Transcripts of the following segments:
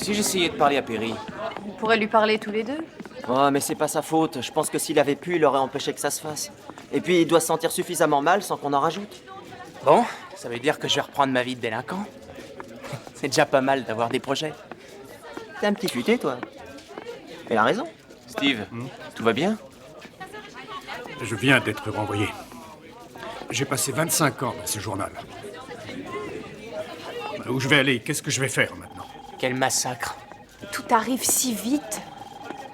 Si j'essayais de parler à Perry? On pourrait lui parler tous les deux. Oh, mais c'est pas sa faute. Je pense que s'il avait pu, il aurait empêché que ça se fasse. Et puis, il doit se sentir suffisamment mal sans qu'on en rajoute. Bon, ça veut dire que je vais reprendre ma vie de délinquant. C'est déjà pas mal d'avoir des projets. T'es un petit futé, toi. Elle a raison. Steve, tout va bien? Je viens d'être renvoyé. J'ai passé 25 ans dans ce journal. Où je vais aller? Qu'est-ce que je vais faire maintenant? Quel massacre. Tout arrive si vite.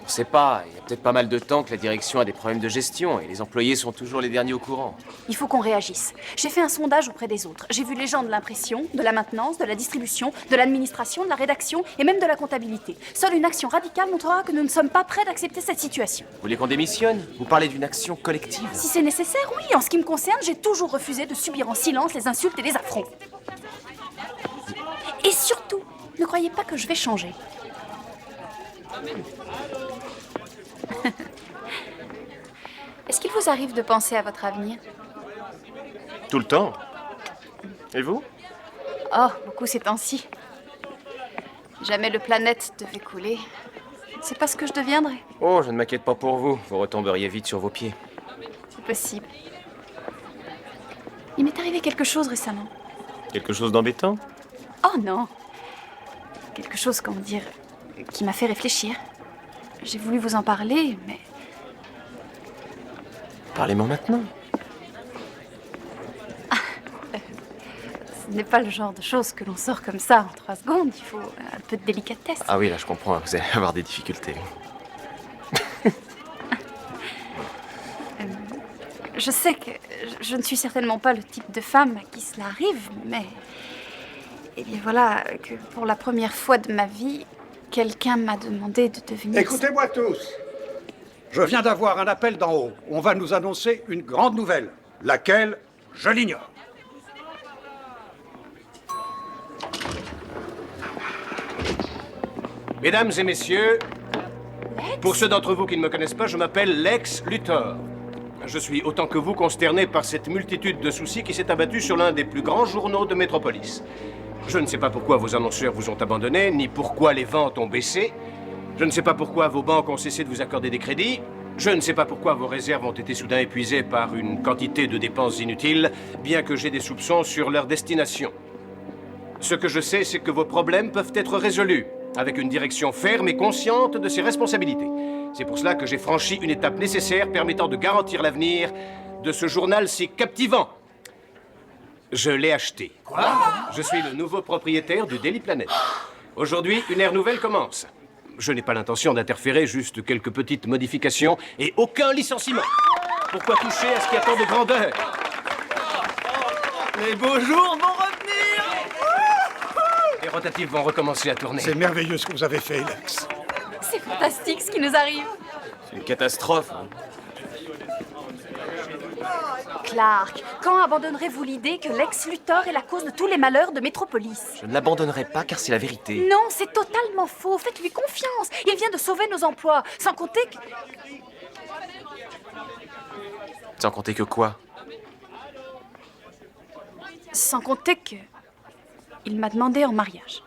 On sait pas, il y a peut-être pas mal de temps que la direction a des problèmes de gestion et les employés sont toujours les derniers au courant. Il faut qu'on réagisse. J'ai fait un sondage auprès des autres. J'ai vu les gens de l'impression, de la maintenance, de la distribution, de l'administration, de la rédaction et même de la comptabilité. Seule une action radicale montrera que nous ne sommes pas prêts d'accepter cette situation. Vous voulez qu'on démissionne? Vous parlez d'une action collective? Si c'est nécessaire, oui. En ce qui me concerne, j'ai toujours refusé de subir en silence les insultes et les affronts. Et surtout, ne croyez pas que je vais changer. Est-ce qu'il vous arrive de penser à votre avenir? Tout le temps. Et vous? Oh, beaucoup ces temps-ci. Jamais le planète devait couler. C'est pas ce que je deviendrai. Oh, je ne m'inquiète pas pour vous. Vous retomberiez vite sur vos pieds. C'est possible. Il m'est arrivé quelque chose récemment. Quelque chose d'embêtant? Oh non. Quelque chose, comment dire, qui m'a fait réfléchir. J'ai voulu vous en parler, mais... Parlez-moi maintenant. Ce n'est pas le genre de choses que l'on sort comme ça en 3 secondes. Il faut un peu de délicatesse. Ah oui, là je comprends, vous allez avoir des difficultés. Je sais que je ne suis certainement pas le type de femme à qui cela arrive, mais... Eh bien voilà, que pour la première fois de ma vie, quelqu'un m'a demandé de devenir... Écoutez-moi tous. Je viens d'avoir un appel d'en haut. On va nous annoncer une grande nouvelle. Laquelle, je l'ignore. Mesdames et messieurs, pour ceux d'entre vous qui ne me connaissent pas, je m'appelle Lex Luthor. Je suis autant que vous consterné par cette multitude de soucis qui s'est abattue sur l'un des plus grands journaux de Métropolis. Je ne sais pas pourquoi vos annonceurs vous ont abandonné, ni pourquoi les ventes ont baissé. Je ne sais pas pourquoi vos banques ont cessé de vous accorder des crédits. Je ne sais pas pourquoi vos réserves ont été soudain épuisées par une quantité de dépenses inutiles, bien que j'ai des soupçons sur leur destination. Ce que je sais, c'est que vos problèmes peuvent être résolus, avec une direction ferme et consciente de ses responsabilités. C'est pour cela que j'ai franchi une étape nécessaire permettant de garantir l'avenir de ce journal si captivant. Je l'ai acheté. Quoi? Je suis le nouveau propriétaire du Daily Planet. Aujourd'hui, une ère nouvelle commence. Je n'ai pas l'intention d'interférer, juste quelques petites modifications et aucun licenciement. Pourquoi toucher à ce qui a tant de grandeur? Les beaux jours vont revenir. Les rotatives vont recommencer à tourner. C'est merveilleux ce que vous avez fait, Lex. C'est fantastique ce qui nous arrive. C'est une catastrophe. Clark, quand abandonnerez-vous l'idée que Lex Luthor est la cause de tous les malheurs de Métropolis? Je ne l'abandonnerai pas car c'est la vérité. Non, c'est totalement faux. Faites-lui confiance. Il vient de sauver nos emplois. Sans compter que... Sans compter que quoi? Sans compter que... Il m'a demandé en mariage.